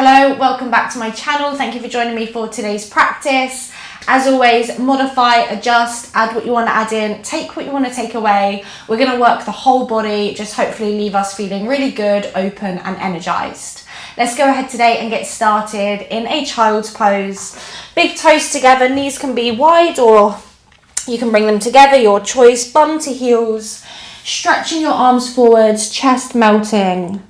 Hello, welcome back to my channel. Thank you for joining me for today's practice. As always, modify, adjust, add what you want to add in, take what you want to take away. We're going to work the whole body, just hopefully leave us feeling really good, open and energized. Let's go ahead today and get started in a child's pose. Big toes together, knees can be wide or you can bring them together, your choice, bum to heels, stretching your arms forwards, chest melting.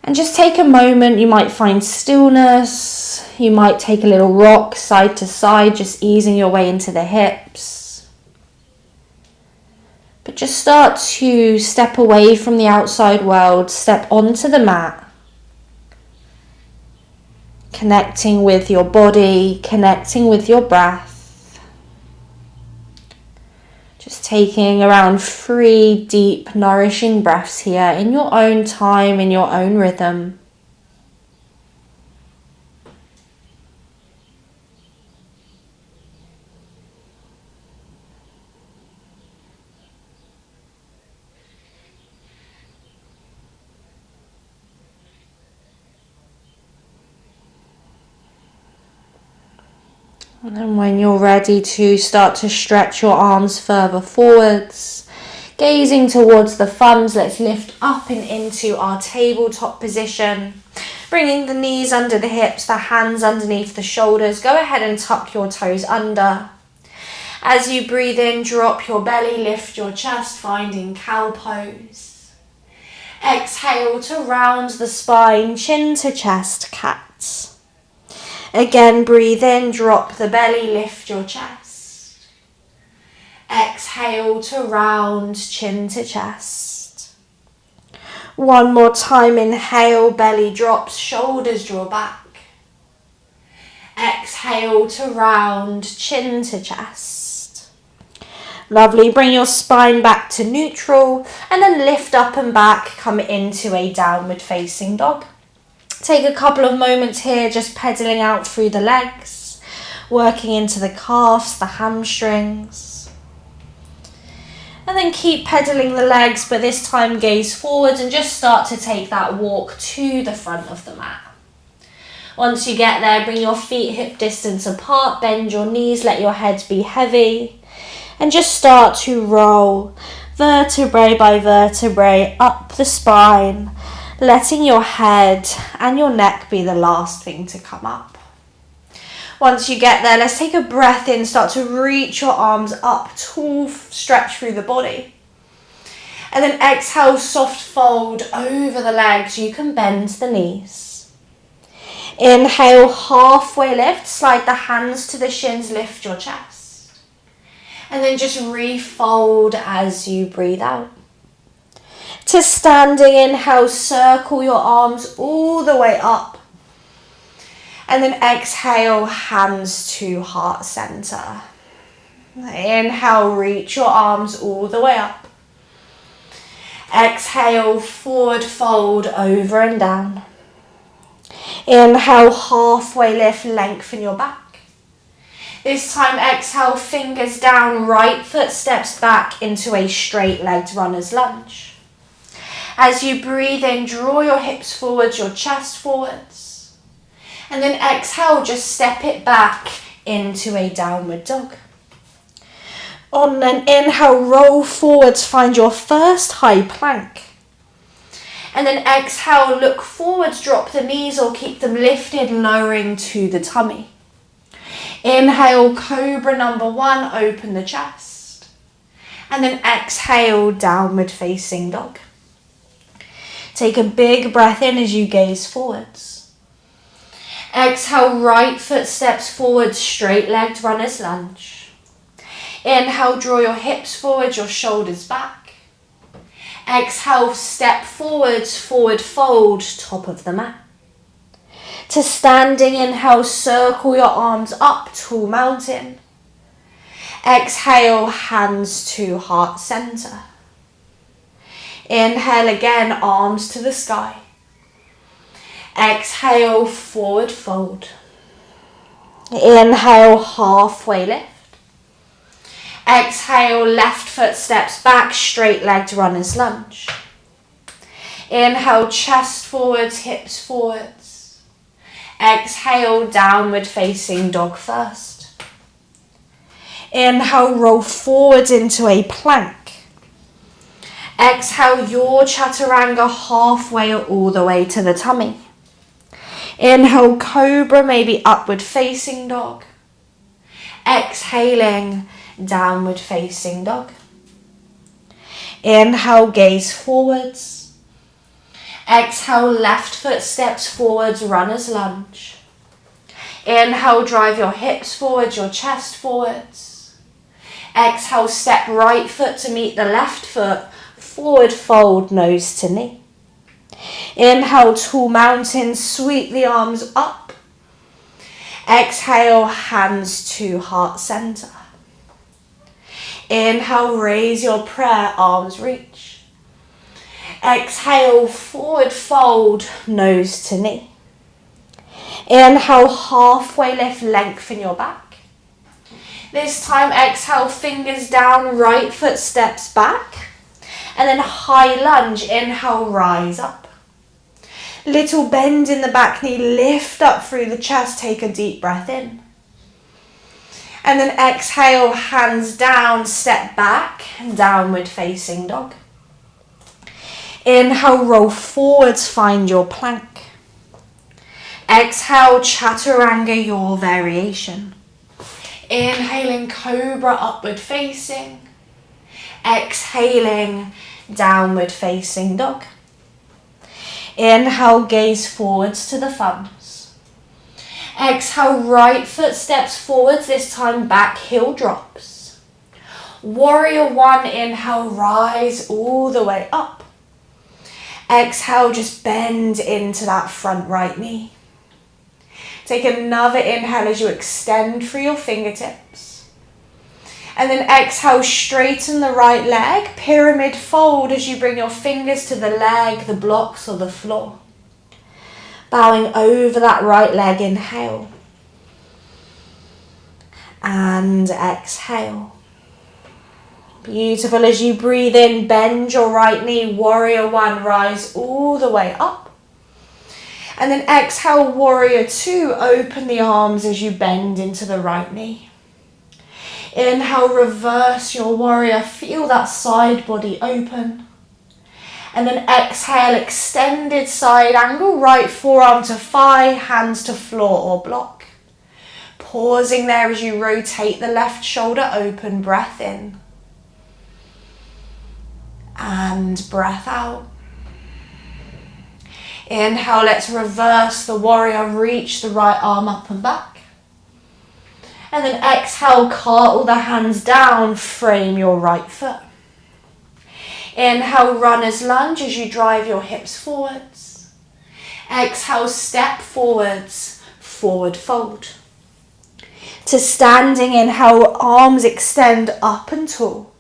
And just take a moment, you might find stillness, you might take a little rock side to side, just easing your way into the hips. But just start to step away from the outside world, step onto the mat. Connecting with your body, connecting with your breath. Just taking around 3 deep, nourishing breaths here in your own time, in your own rhythm. And then when you're ready to start to stretch your arms further forwards, gazing towards the thumbs, let's lift up and into our tabletop position. Bringing the knees under the hips, the hands underneath the shoulders. Go ahead and tuck your toes under. As you breathe in, drop your belly, lift your chest, finding cow pose. Exhale to round the spine, chin to chest, cat. Again, breathe in, drop the belly, lift your chest. Exhale to round, chin to chest. One more time, inhale, belly drops, shoulders draw back. Exhale to round, chin to chest. Lovely, bring your spine back to neutral and then lift up and back, come into a downward facing dog. Take a couple of moments here, just pedaling out through the legs, working into the calves, the hamstrings. And then keep pedaling the legs, but this time gaze forwards and just start to take that walk to the front of the mat. Once you get there, bring your feet hip distance apart, bend your knees, let your head be heavy, and just start to roll vertebrae by vertebrae up the spine, letting your head and your neck be the last thing to come up. Once you get there, let's take a breath in, start to reach your arms up, tall stretch through the body. And then exhale, soft fold over the legs, you can bend the knees. Inhale, halfway lift, slide the hands to the shins, lift your chest. And then just refold as you breathe out. To standing, inhale, circle your arms all the way up. And then exhale, hands to heart center. Inhale, reach your arms all the way up. Exhale, forward fold over and down. Inhale, halfway lift, lengthen your back. This time exhale, fingers down, right foot steps back into a straight legged runner's lunge. As you breathe in, draw your hips forwards, your chest forwards. And then exhale, just step it back into a downward dog. On an inhale, roll forwards, find your first high plank. And then exhale, look forwards, drop the knees or keep them lifted, lowering to the tummy. Inhale, cobra number 1, open the chest. And then exhale, downward facing dog. Take a big breath in as you gaze forwards. Exhale, right foot steps forward, straight-legged runner's lunge. Inhale, draw your hips forward, your shoulders back. Exhale, step forwards, forward fold, top of the mat. To standing, inhale, circle your arms up, tall mountain. Exhale, hands to heart center. Inhale again, arms to the sky. Exhale, forward fold. Inhale, halfway lift. Exhale, left foot steps back, straight-legged runner's lunge. Inhale, chest forwards, hips forwards. Exhale, downward facing dog first. Inhale, roll forwards into a plank. Exhale your chaturanga halfway or all the way to the tummy. Inhale, cobra, maybe upward facing dog. Exhaling, downward facing dog. Inhale, gaze forwards. Exhale, left foot steps forwards, runner's lunge. Inhale, drive your hips forwards, your chest forwards. Exhale, step right foot to meet the left foot, forward fold, nose to knee. Inhale, tall mountain, sweep the arms up. Exhale, hands to heart center. Inhale, raise your prayer, arms reach. Exhale, forward fold, nose to knee. Inhale, halfway lift, lengthen your back. This time, exhale, fingers down, right foot steps back. And then high lunge, inhale, rise up. Little bend in the back knee, lift up through the chest, take a deep breath in. And then exhale, hands down, step back, downward facing dog. Inhale, roll forwards, find your plank. Exhale, chaturanga, your variation. Inhaling, cobra, upward facing. Exhaling, downward facing dog. Inhale, gaze forwards to the thumbs. Exhale, right foot steps forwards, this time back heel drops. Warrior one, inhale, rise all the way up. Exhale, just bend into that front right knee. Take another inhale as you extend through your fingertips. And then exhale, straighten the right leg, pyramid fold as you bring your fingers to the leg, the blocks or the floor. Bowing over that right leg, inhale. And exhale. Beautiful. As you breathe in, bend your right knee, warrior one, rise all the way up. And then exhale, warrior two, open the arms as you bend into the right knee. Inhale, reverse your warrior, feel that side body open. And then exhale, extended side angle, right forearm to thigh, hands to floor or block. Pausing there as you rotate the left shoulder open, breath in. And breath out. Inhale, let's reverse the warrior, reach the right arm up and back. And then exhale, cartwheel the hands down, frame your right foot. Inhale, runner's lunge as you drive your hips forwards. Exhale, step forwards, forward fold. To standing, inhale, arms extend up and tall.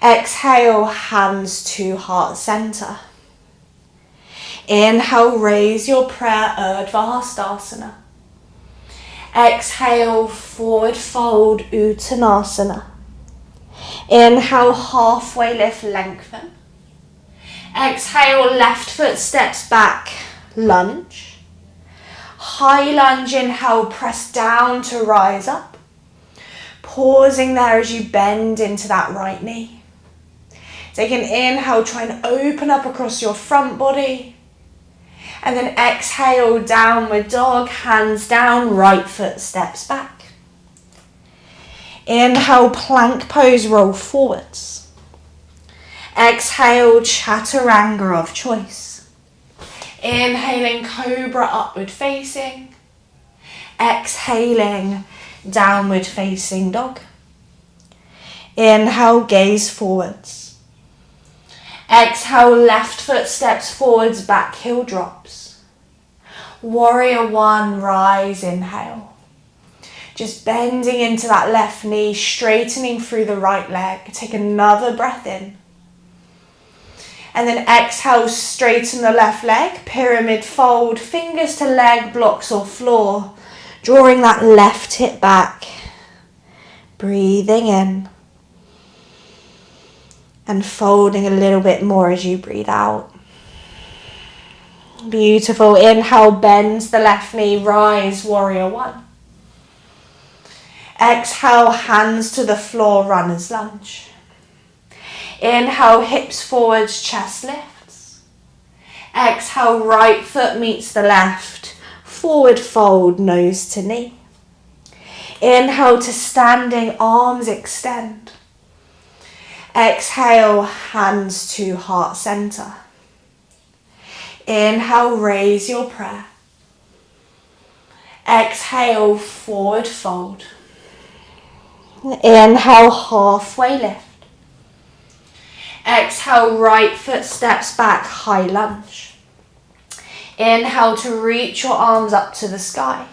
Exhale, hands to heart center. Inhale, raise your prayer, Urdhva Hastasana. Exhale, forward fold, Uttanasana. Inhale, halfway lift, lengthen. Exhale, left foot steps back, lunge. High lunge, inhale, press down to rise up. Pausing there as you bend into that right knee. Take an inhale, try and open up across your front body. And then exhale, downward dog, hands down, right foot steps back. Inhale, plank pose, roll forwards. Exhale, chaturanga of choice. Inhaling, cobra, upward facing. Exhaling, downward facing dog. Inhale, gaze forwards. Exhale, left foot steps forwards, back heel drops. Warrior one, rise, inhale. Just bending into that left knee, straightening through the right leg. Take another breath in. And then exhale, straighten the left leg, pyramid fold, fingers to leg, blocks or floor. Drawing that left hip back. Breathing in. And folding a little bit more as you breathe out. Beautiful. Inhale, bends the left knee, rise, warrior one. Exhale, hands to the floor, runner's lunge. Inhale, hips forwards, chest lifts. Exhale, right foot meets the left, forward fold, nose to knee. Inhale to standing, arms extend. Exhale, hands to heart center. Inhale, raise your prayer. Exhale, forward fold. Inhale, halfway lift. Exhale, right foot steps back, high lunge. Inhale to reach your arms up to the sky.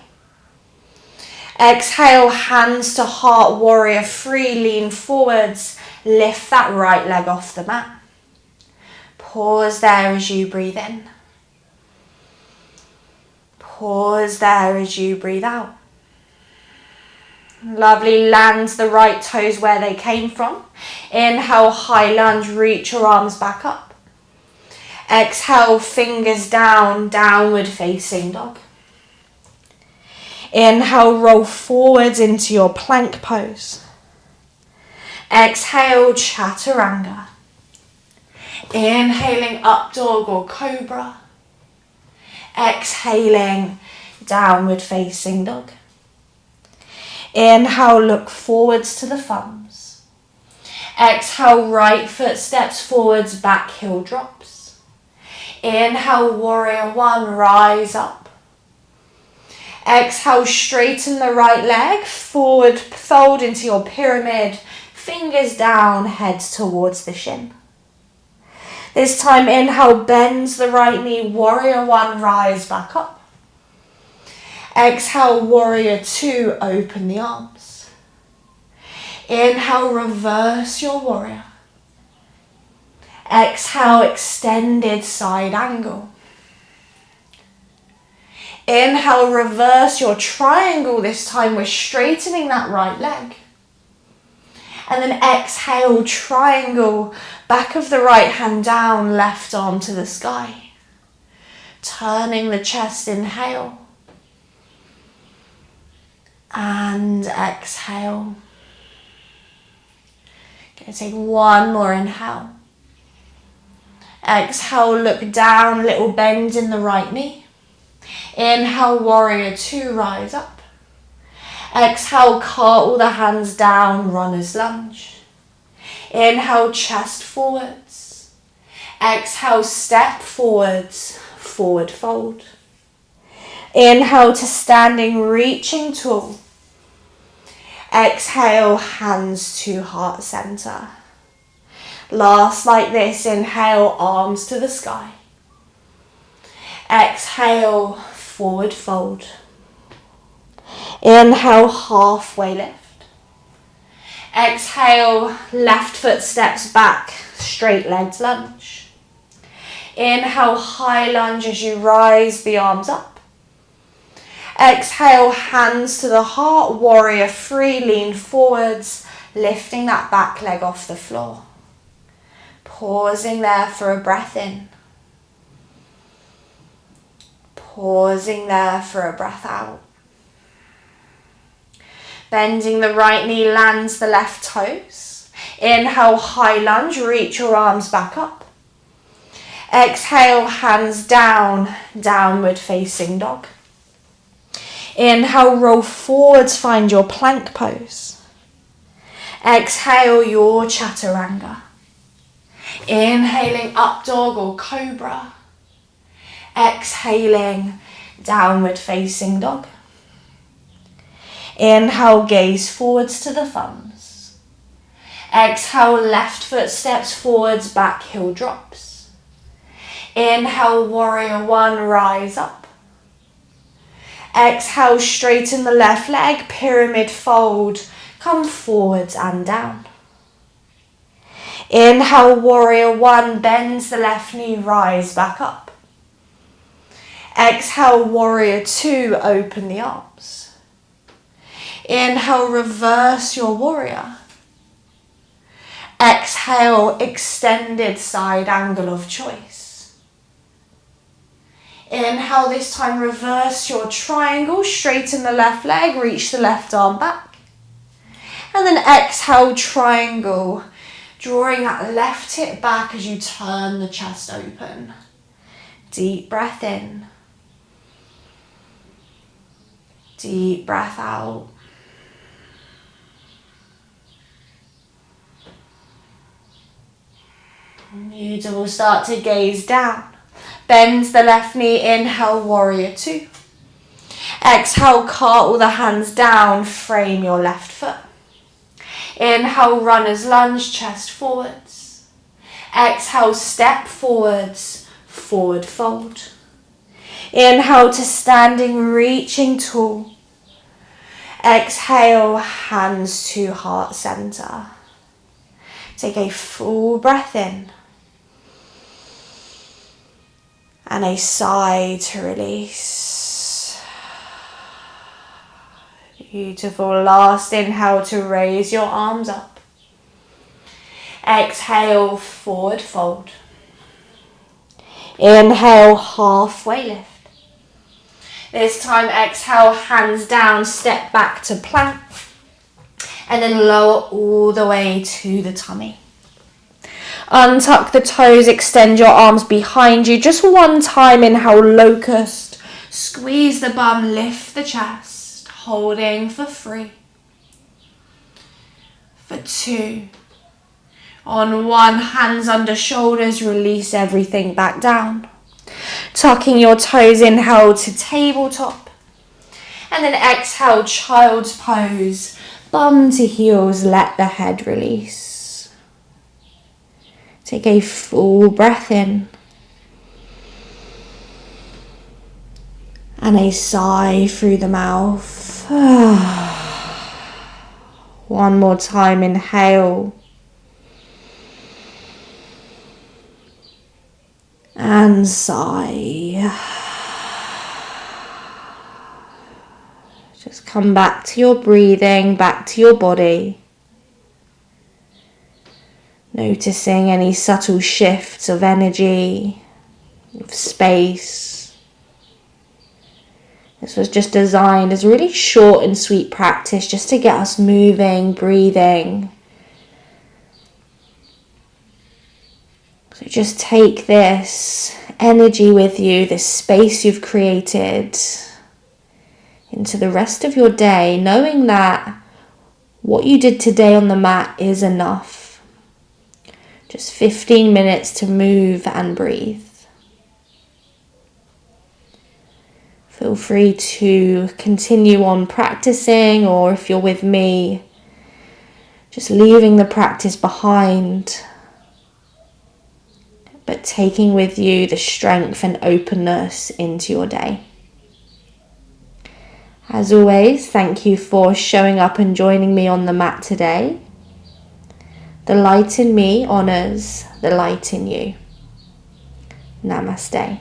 Exhale, hands to heart, warrior three, lean forwards, lift that right leg off the mat. Pause there as you breathe in. Pause there as you breathe out. Lovely, land the right toes where they came from. Inhale, high lunge, reach your arms back up. Exhale, fingers down, downward facing dog. Inhale, roll forwards into your plank pose. Exhale, chaturanga. Inhaling, up dog or cobra. Exhaling, downward facing dog. Inhale, look forwards to the thumbs. Exhale, right foot steps forwards, back heel drops. Inhale, warrior one, rise up. Exhale, straighten the right leg, forward fold into your pyramid, fingers down, head towards the shin. This time, inhale, bends the right knee, warrior one, rise back up. Exhale, warrior two, open the arms. Inhale, reverse your warrior. Exhale, extended side angle. Inhale, reverse your triangle. This time we're straightening that right leg. And then exhale, triangle, back of the right hand down, left arm to the sky. Turning the chest, inhale. And exhale. Going to take one more inhale. Exhale, look down, little bend in the right knee. Inhale, warrior two, rise up. Exhale, cartwheel the hands down, runner's lunge. Inhale, chest forwards. Exhale, step forwards, forward fold. Inhale to standing, reaching tall. Exhale, hands to heart center. Last like this, inhale, arms to the sky. Exhale, forward fold. Inhale, halfway lift. Exhale, left foot steps back, straight legs lunge. Inhale, high lunge as you rise the arms up. Exhale, hands to the heart, warrior three, lean forwards, lifting that back leg off the floor. Pausing there for a breath in. Pausing there for a breath out. Bending the right knee, lands the left toes. Inhale, high lunge, reach your arms back up. Exhale, hands down, downward facing dog. Inhale, roll forwards, find your plank pose. Exhale, your chaturanga. Inhaling, up dog or cobra. Exhaling, downward facing dog. Inhale, gaze forwards to the thumbs. Exhale, left foot steps forwards, back heel drops. Inhale, warrior one, rise up. Exhale, straighten the left leg, pyramid fold, come forwards and down. Inhale, warrior one, bends the left knee, rise back up. Exhale, warrior two, open the arms. Inhale, reverse your warrior. Exhale, extended side angle of choice. Inhale, this time reverse your triangle, straighten the left leg, reach the left arm back. And then exhale, triangle, drawing that left hip back as you turn the chest open. Deep breath in. Deep breath out. Beautiful, start to gaze down. Bend the left knee, inhale, warrior two. Exhale, cartwheel the hands down, frame your left foot. Inhale, runner's lunge, chest forwards. Exhale, step forwards, forward fold. Inhale to standing, reaching tall. Exhale, hands to heart center. Take a full breath in. And a sigh to release. Beautiful. Last inhale to raise your arms up. Exhale, forward fold. Inhale, halfway lift. This time exhale, hands down, step back to plank. And then lower all the way to the tummy. Untuck the toes, extend your arms behind you. Just one time, inhale, locust. Squeeze the bum, lift the chest. Holding for 3. For 2. On 1, hands under shoulders, release everything back down. Tucking your toes, inhale to tabletop. And then exhale, child's pose. Bum to heels, let the head release. Take a full breath in. And a sigh through the mouth. One more time, inhale. And sigh. Just come back to your breathing, back to your body. Noticing any subtle shifts of energy, of space. This was just designed as a really short and sweet practice just to get us moving, breathing. So just take this energy with you, this space you've created into the rest of your day, knowing that what you did today on the mat is enough. Just 15 minutes to move and breathe. Feel free to continue on practicing, or if you're with me, just leaving the practice behind, but taking with you the strength and openness into your day. As always, thank you for showing up and joining me on the mat today. The light in me honours the light in you. Namaste.